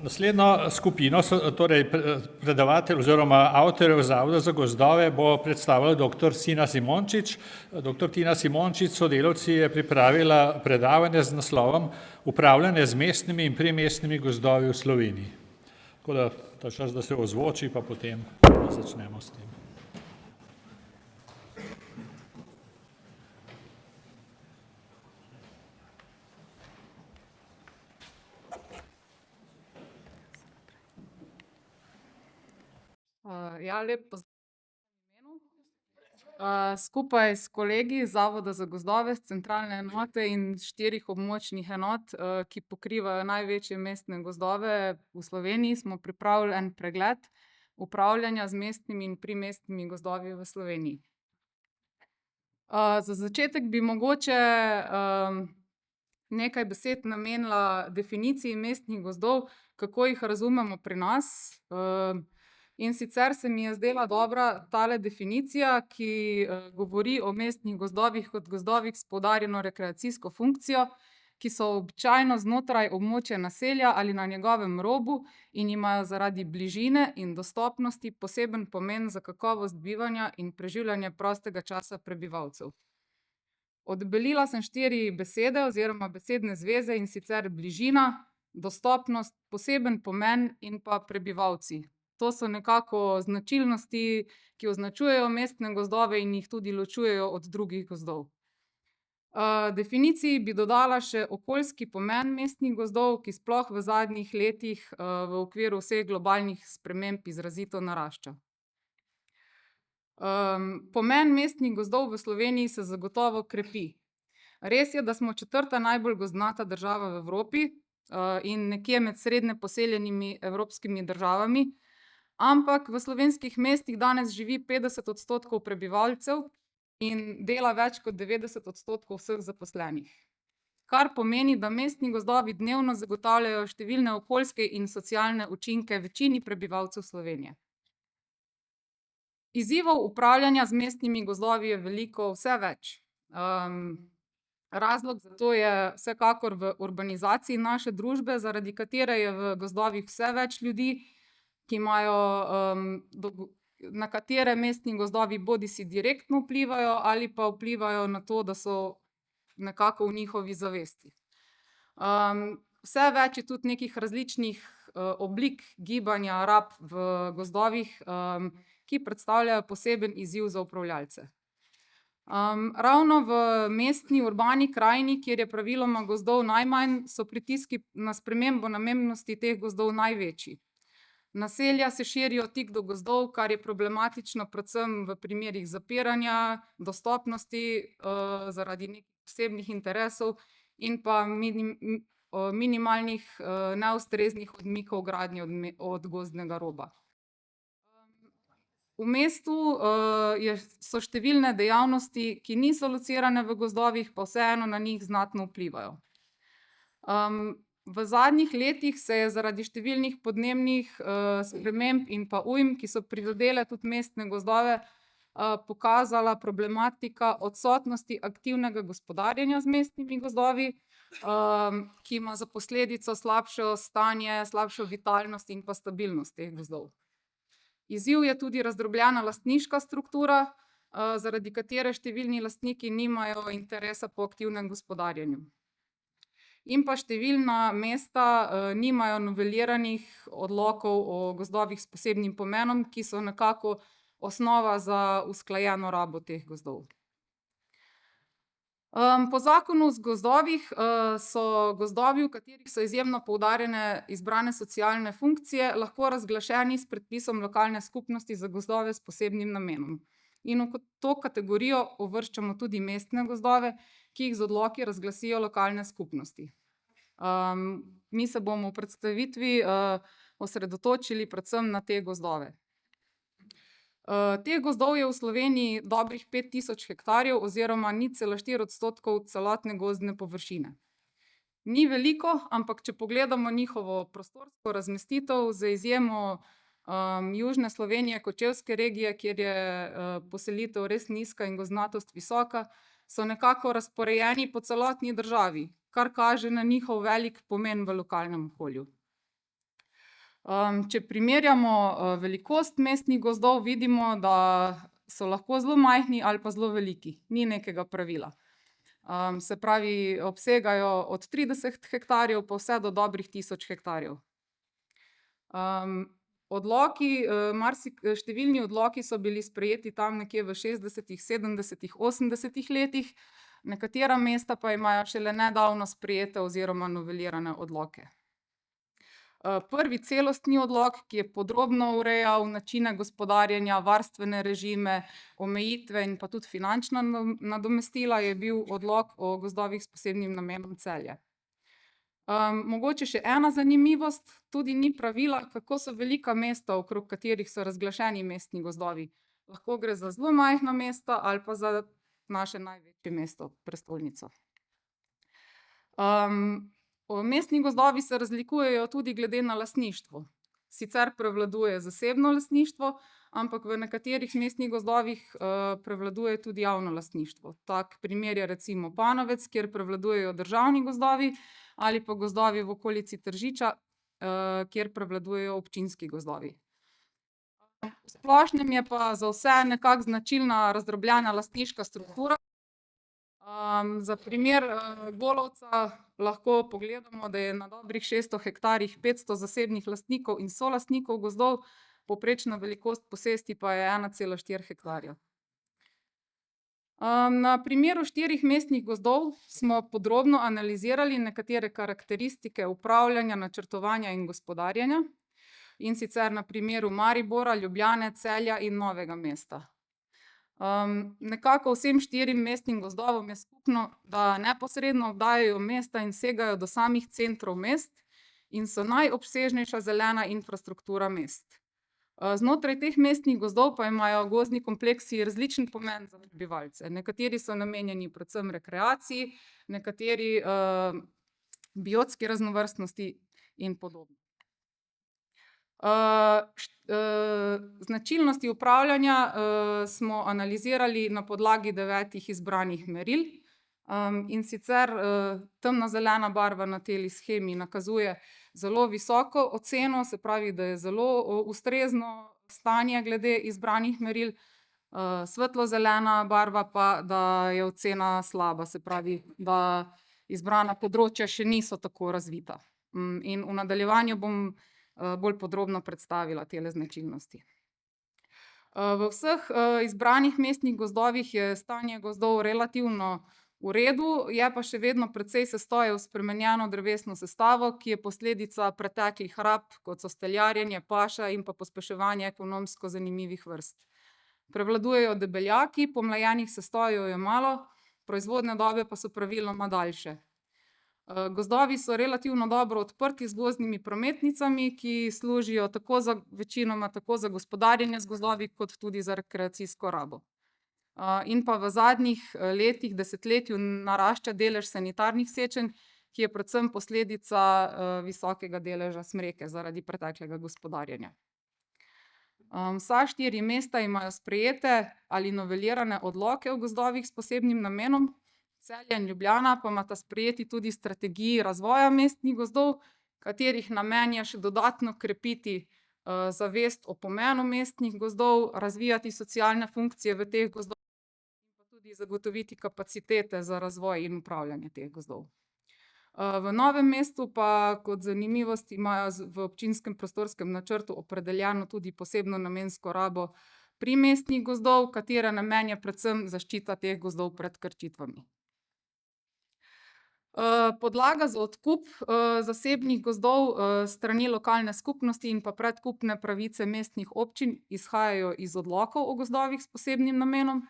Naslednjo skupino, torej predavatelj oziroma avtorjev Zavoda za gozdove bo predstavila dr. Tina Simončič. Dr. Tina Simončič s sodelavci je pripravila predavanje z naslovom Upravljanje z mestnimi in primestnimi gozdovi v Sloveniji. Tako da ta čas, da se ozvoči, pa potem začnemo s tem. Lep pozdrav imenu. Skupaj s kolegi Zavoda za gozdove s centralne enote in 4 območnih enot, ki pokrivajo največje mestne gozdove v Sloveniji, smo pripravili en pregled upravljanja z mestnimi in primestnimi gozdovi v Sloveniji. Za začetek bi mogoče nekaj besed namenila definiciji mestnih gozdov, kako jih razumemo pri nas. In sicer se mi je zdela dobra tale definicija, ki govori o mestnih gozdovih kot gozdovih s poudarjeno rekreacijsko funkcijo, ki so običajno znotraj območja naselja ali na njegovem robu in imajo zaradi bližine in dostopnosti poseben pomen za kakovost bivanja in preživljanje prostega časa prebivalcev. Odbelila sem 4 besede oziroma besedne zveze, in sicer bližina, dostopnost, poseben pomen in pa prebivalci. To so nekako značilnosti, ki označujejo mestne gozdove in jih tudi ločujejo od drugih gozdov. Definiciji bi dodala še okoljski pomen mestnih gozdov, ki sploh v zadnjih letih v okviru vseh globalnih sprememb izrazito narašča. Pomen mestnih gozdov v Sloveniji se zagotovo krepi. Res je, da smo 4. najbolj gozdnata država v Evropi in nekje med srednje poseljenimi evropskimi državami, ampak v slovenskih mestih danes živi 50% prebivalcev in dela več kot 90% vseh zaposlenih. Kar pomeni, da mestni gozdovi dnevno zagotavljajo številne okoljske in socialne učinke večini prebivalcev Slovenije. Izzivov upravljanja z mestnimi gozdovi je veliko, vse več. Razlog za to je vsekakor v urbanizaciji naše družbe, zaradi katere je v gozdovih vse več ljudi, ki imajo, na katere mestni gozdovi bodisi direktno vplivajo ali pa vplivajo na to, da so nekako v njihovi zavesti. Vse več je tudi nekih različnih oblik gibanja, rab v gozdovih, ki predstavljajo poseben izziv za upravljavce. Ravno v mestni urbani krajini, kjer je praviloma gozdov najmanj, so pritiski na spremembo namembnosti teh gozdov največji. Naselja se širijo tik do gozdov, kar je problematično predvsem v primerih zapiranja, dostopnosti zaradi nekih posebnih interesov in pa minimalnih neustreznih odmikov gradnje od gozdnega roba. V mestu so številne dejavnosti, ki niso locirane v gozdovih, pa vseeno na njih znatno vplivajo. V zadnjih letih se je zaradi številnih podnebnih sprememb in pa ujm, ki so prizadele tudi mestne gozdove, pokazala problematika odsotnosti aktivnega gospodarjenja z mestnimi gozdovi, ki ima za posledico slabše stanje, slabšo vitalnost in pa stabilnost teh gozdov. Izziv je tudi razdrobljena lastniška struktura, zaradi katere številni lastniki nimajo interesa po aktivnem gospodarjenju. In pa številna mesta nimajo noveliranih odlokov o gozdovih s posebnim pomenom, ki so nekako osnova za usklajeno rabo teh gozdov. Po zakonu o gozdovih so gozdovi, v katerih so izjemno poudarjene izbrane socialne funkcije, lahko razglašeni s predpisom lokalne skupnosti za gozdove s posebnim namenom. In v to kategorijo uvrščamo tudi mestne gozdove, ki jih z odloki razglasijo lokalne skupnosti. Mi se bomo v predstavitvi osredotočili predvsem na te gozdove. Teh gozdov je v Sloveniji dobrih 5000 hektarjev oziroma 0,4% celotne gozdne površine. Ni veliko, ampak če pogledamo njihovo prostorsko razmestitev, z izjemo južne Slovenije, kočevske regije, kjer je poselitev res nizka in gozdnatost visoka, so nekako razporejeni po celotni državi, kar kaže na njihov velik pomen v lokalnem okolju. Če primerjamo velikost mestnih gozdov, vidimo, da so lahko zelo majhni ali pa zelo veliki, ni nekega pravila. Se pravi, obsegajo od 30 hektarjev pa vse do dobrih 1000 hektarjev. Odloki, številni odloki so bili sprejeti tam nekje v 60., 70., 80. letih, nekatera mesta pa imajo šele nedavno sprejete oziroma novelirane odloke. Prvi celostni odlok, ki je podrobno urejal načine gospodarjenja, varstvene režime, omejitve in pa tudi finančna nadomestila, je bil odlok o gozdovih s posebnim namenom Celje. Mogoče še ena zanimivost, tudi ni pravila, kako so velika mesta, okrog katerih so razglašeni mestni gozdovi. Lahko gre za zelo majhna mesta ali pa za naše največje mesto, prestolnico. Mestni gozdovi se razlikujejo tudi glede na lastništvo. Sicer prevladuje zasebno lastništvo, ampak v nekaterih mestnih gozdovih prevladuje tudi javno lastništvo. Tak primer je recimo Panovec, kjer prevladujejo državni gozdovi, ali pa gozdovi v okolici Tržiča, kjer prevladujejo občinski gozdovi. V splošnem je pa za vse nekako značilna razdrobljena lastniška struktura. Za primer Golovca lahko pogledamo, da je na dobrih 600 hektarjih 500 zasebnih lastnikov in solastnikov gozdov, povprečna velikost posesti pa je 1,4 hektarja. Na primeru 4 mestnih gozdov smo podrobno analizirali nekatere karakteristike upravljanja, načrtovanja in gospodarjenja, in sicer na primeru Maribora, Ljubljane, Celja in Novega mesta. Nekako vsem 4 mestnim gozdovom je skupno, da neposredno obdajajo mesta in segajo do samih centrov mest in so najobsežnejša zelena infrastruktura mest. Znotraj teh mestnih gozdov pa imajo gozdni kompleksi različen pomen za prebivalce. Nekateri so namenjeni predvsem rekreaciji, nekateri biotski raznovrstnosti in podobno. Značilnosti upravljanja smo analizirali na podlagi 9 izbranih meril. In sicer temna zelena barva na tej shemi nakazuje zelo visoko oceno, se pravi, da je zelo ustrezno stanje glede izbranih meril. Svetlo zelena barva pa, da je ocena slaba, se pravi, da izbrana področja še niso tako razvita. In v nadaljevanju bom bolj podrobno predstavila tele značilnosti. V vseh izbranih mestnih gozdovih je stanje gozdov relativno v redu, je pa še vedno precej sestojev s spremenjeno drevesno sestavo, ki je posledica preteklih rab, kot so steljarjenje, paša in pa pospeševanje ekonomsko zanimivih vrst. Prevladujejo debeljaki, pomlajenih sestojev je malo, proizvodne dobe pa so praviloma daljše. Gozdovi so relativno dobro odprti z gozdnimi prometnicami, ki služijo večinoma tako za gospodarjenje z gozdovi kot tudi za rekreacijsko rabo. In pa v zadnjih letih, desetletju narašča delež sanitarnih sečenj, ki je predvsem posledica visokega deleža smreke zaradi preteklega gospodarjenja. Vsa 4 mesta imajo sprejete ali novelirane odloke o gozdovih s posebnim namenom. Celje in Ljubljana pa imata sprejeti tudi strategiji razvoja mestnih gozdov, katerih namen je še dodatno krepiti zavest o pomenu mestnih gozdov, razvijati socialne funkcije v teh gozdovih in pa tudi zagotoviti kapacitete za razvoj in upravljanje teh gozdov. V Novem mestu pa kot zanimivost imajo v občinskem prostorskem načrtu opredeljeno tudi posebno namensko rabo primestnih gozdov, katere namen je predvsem zaščita teh gozdov pred krčitvami. Podlaga za odkup zasebnih gozdov s strani lokalne skupnosti in pa predkupne pravice mestnih občin izhajajo iz odlokov o gozdovih s posebnim namenom.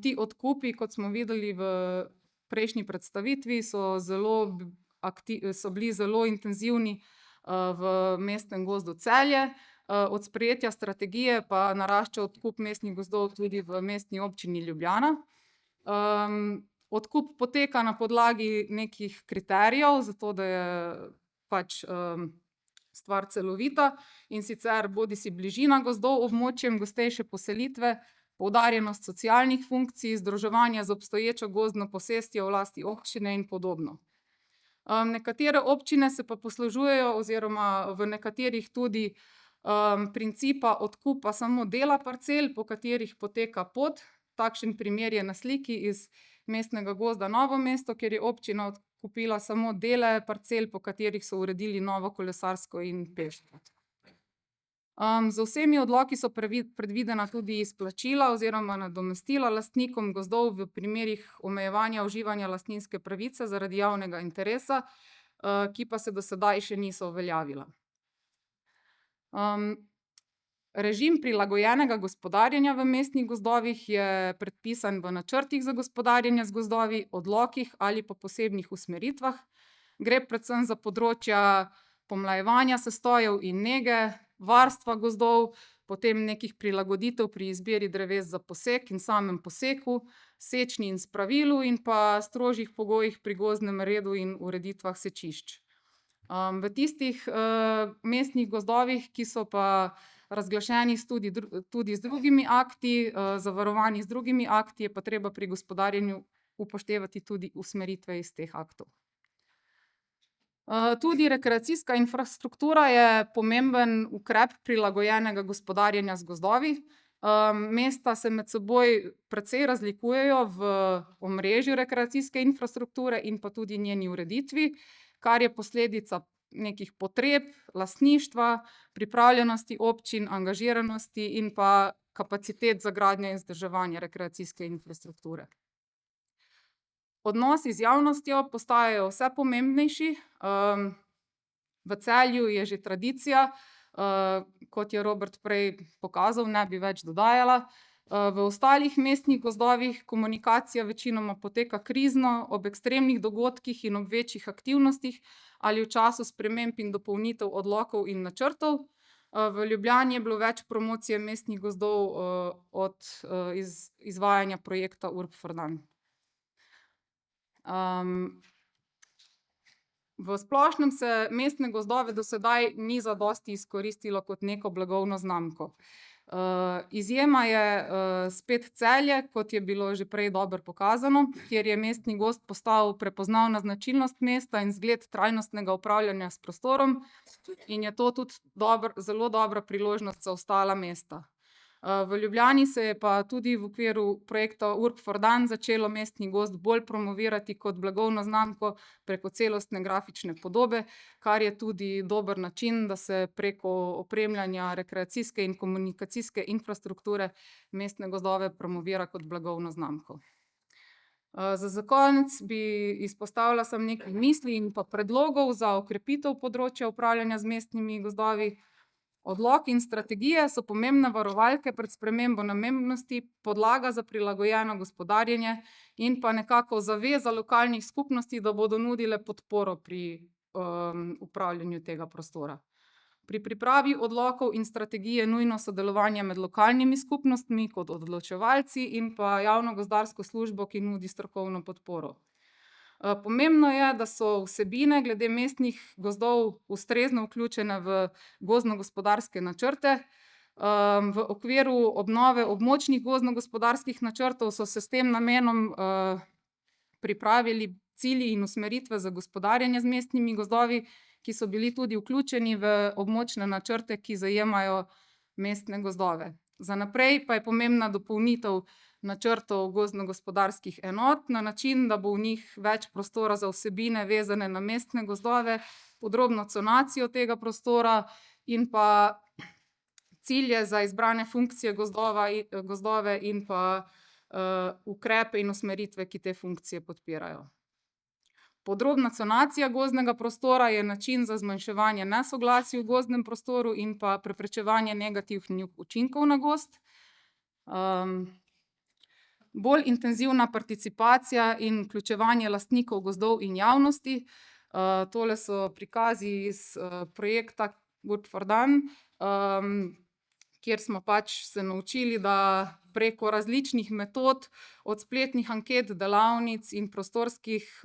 Ti odkupi, kot smo videli v prejšnji predstavitvi, so bili zelo intenzivni v mestnem gozdu Celje. Od sprejetja strategije pa narašča odkup mestnih gozdov tudi v Mestni občini Ljubljana. Odkup poteka na podlagi nekih kriterijev, zato da je pač stvar celovita, in sicer bodisi bližina gozdov območjem gostejše poselitve, poudarjenost socialnih funkcij, združevanje z obstoječo gozdno posestjo v lasti občine in podobno. Nekatere občine se pa poslužujejo oziroma v nekaterih tudi principa odkupa samo dela parcel, po katerih poteka pot. Takšen primer je na sliki iz Mestnega gozda Novo mesto, kjer je občina odkupila samo dele parcel, po katerih so uredili novo kolesarsko in pešpot. Z vsemi odloki so predvidena tudi izplačila oziroma nadomestila lastnikom gozdov v primerih omejevanja uživanja lastninske pravice zaradi javnega interesa, ki pa se do sedaj še niso uveljavila. Režim prilagojenega gospodarjenja v mestnih gozdovih je predpisan v načrtih za gospodarjenje z gozdovi, odlokih ali pa posebnih usmeritvah. Gre predvsem za področja pomlajevanja sastojev in nege, varstva gozdov, potem nekih prilagoditev pri izbiri dreves za posek in samem poseku, sečnji in spravilu in pa strožjih pogojih pri gozdnem redu in ureditvah sečišč. V tistih mestnih gozdovih, ki so pa razglašeni tudi z drugimi akti, zavarovani z drugimi akti, je pa treba pri gospodarjenju upoštevati tudi usmeritve iz teh aktov. Tudi rekreacijska infrastruktura je pomemben ukrep prilagojenega gospodarjenja z gozdovi. Mesta se med seboj precej razlikujejo v omrežju rekreacijske infrastrukture in pa tudi njeni ureditvi, kar je posledica nekih potreb, lastništva, pripravljenosti občin, angažiranosti in pa kapacitet za gradnjo in vzdrževanje rekreacijske infrastrukture. Odnosi z javnostjo postajajo vse pomembnejši. V Celju je že tradicija, kot je Robert prej pokazal, ne bi več dodajala. V ostalih mestnih gozdovih komunikacija večinoma poteka krizno, ob ekstremnih dogodkih in ob večjih aktivnostih ali v času sprememb in dopolnitev odlokov in načrtov. V Ljubljani je bilo več promocije mestnih gozdov od izvajanja projekta Urb for Done. V splošnem se mestne gozdove do sedaj ni zadosti izkoristilo kot neko blagovno znamko. Izjema je spet Celje, kot je bilo že prej dobro pokazano, kjer je mestni gozd postal prepoznavna značilnost mesta in zgled trajnostnega upravljanja s prostorom in je to tudi zelo dobra priložnost za ostala mesta. V Ljubljani se je pa tudi v okviru projekta Urb for Done začelo mestni gozd bolj promovirati kot blagovno znamko preko celostne grafične podobe, kar je tudi dober način, da se preko opremljanja rekreacijske in komunikacijske infrastrukture mestne gozdove promovira kot blagovno znamko. Za konec bi izpostavila samo nekaj misli in pa predlogov za okrepitev področja upravljanja z mestnimi gozdovi. Odloki in strategije so pomembne varovalke pred spremembo namembnosti, podlaga za prilagojeno gospodarjenje in pa nekako zaveza lokalnih skupnosti, da bodo nudile podporo pri upravljanju tega prostora. Pri pripravi odlokov in strategije je nujno sodelovanje med lokalnimi skupnostmi kot odločevalci in pa javno gozdarsko službo, ki nudi strokovno podporo. Pomembno je, da so vsebine glede mestnih gozdov ustrezno vključene v gozdno-gospodarske načrte. V okviru obnove območnih gozdno-gospodarskih načrtov so se s tem namenom pripravili cilji in usmeritve za gospodarjenje z mestnimi gozdovi, ki so bili tudi vključeni v območne načrte, ki zajemajo mestne gozdove. Za naprej pa je pomembna dopolnitev načrtov gozdno-gospodarskih enot na način, da bo v njih več prostora za vsebine vezane na mestne gozdove, podrobno conacijo tega prostora in pa cilje za izbrane funkcije gozdove in pa ukrepe in usmeritve, ki te funkcije podpirajo. Podrobna conacija gozdnega prostora je način za zmanjševanje nesoglasij v gozdnem prostoru in pa preprečevanje negativnih učinkov na gozd. Bolj intenzivna participacija in vključevanje lastnikov gozdov in javnosti. Tole so prikazi iz projekta Urb for Done, kjer smo pač se naučili, da preko različnih metod, od spletnih anket, delavnic in prostorskih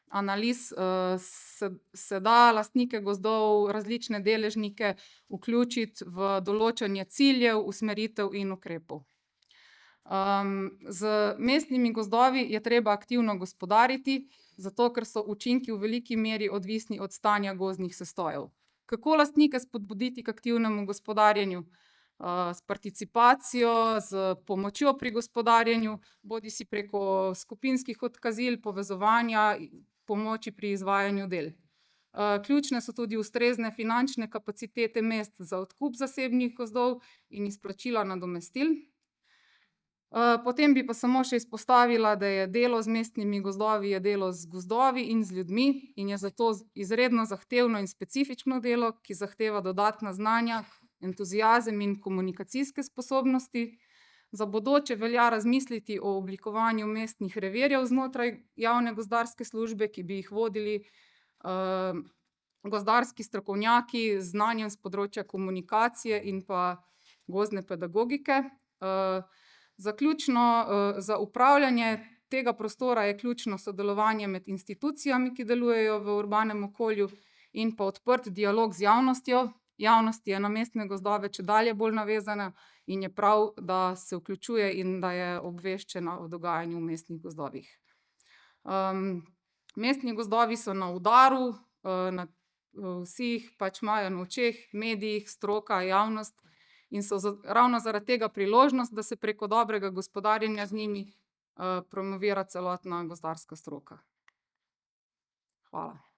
analiz se da lastnike gozdov, različne deležnike vključiti v določanje ciljev, usmeritev in ukrepov. Z mestnimi gozdovi je treba aktivno gospodariti, zato ker so učinki v veliki meri odvisni od stanja gozdnih sestojev. Kako lastnike spodbuditi k aktivnemu gospodarjenju? S participacijo, s pomočjo pri gospodarjenju, bodisi preko skupinskih odkazil, povezovanja, pomoči pri izvajanju del. Ključne so tudi ustrezne finančne kapacitete mest za odkup zasebnih gozdov in izplačila nadomestil. Potem bi pa samo še izpostavila, da je delo z mestnimi gozdovi je delo z gozdovi in z ljudmi in je zato izredno zahtevno in specifično delo, ki zahteva dodatna znanja, entuziazem in komunikacijske sposobnosti. Za bodoče velja razmisliti o oblikovanju mestnih revirjev znotraj javne gozdarske službe, ki bi jih vodili gozdarski strokovnjaki z znanjem s področja komunikacije in pa gozdne pedagogike. Zaključno, za upravljanje tega prostora je ključno sodelovanje med institucijami, ki delujejo v urbanem okolju, in pa odprt dialog z javnostjo. Javnost je na mestne gozdove čedalje bolj navezana in je prav, da se vključuje in da je obveščena o dogajanju v mestnih gozdovih. Mestni gozdovi so na udaru, vsi jih pač imajo na očeh, medijih, stroka, javnost, in so ravno zaradi tega priložnost, da se preko dobrega gospodarjenja z njimi promovira celotna gozdarska stroka. Hvala.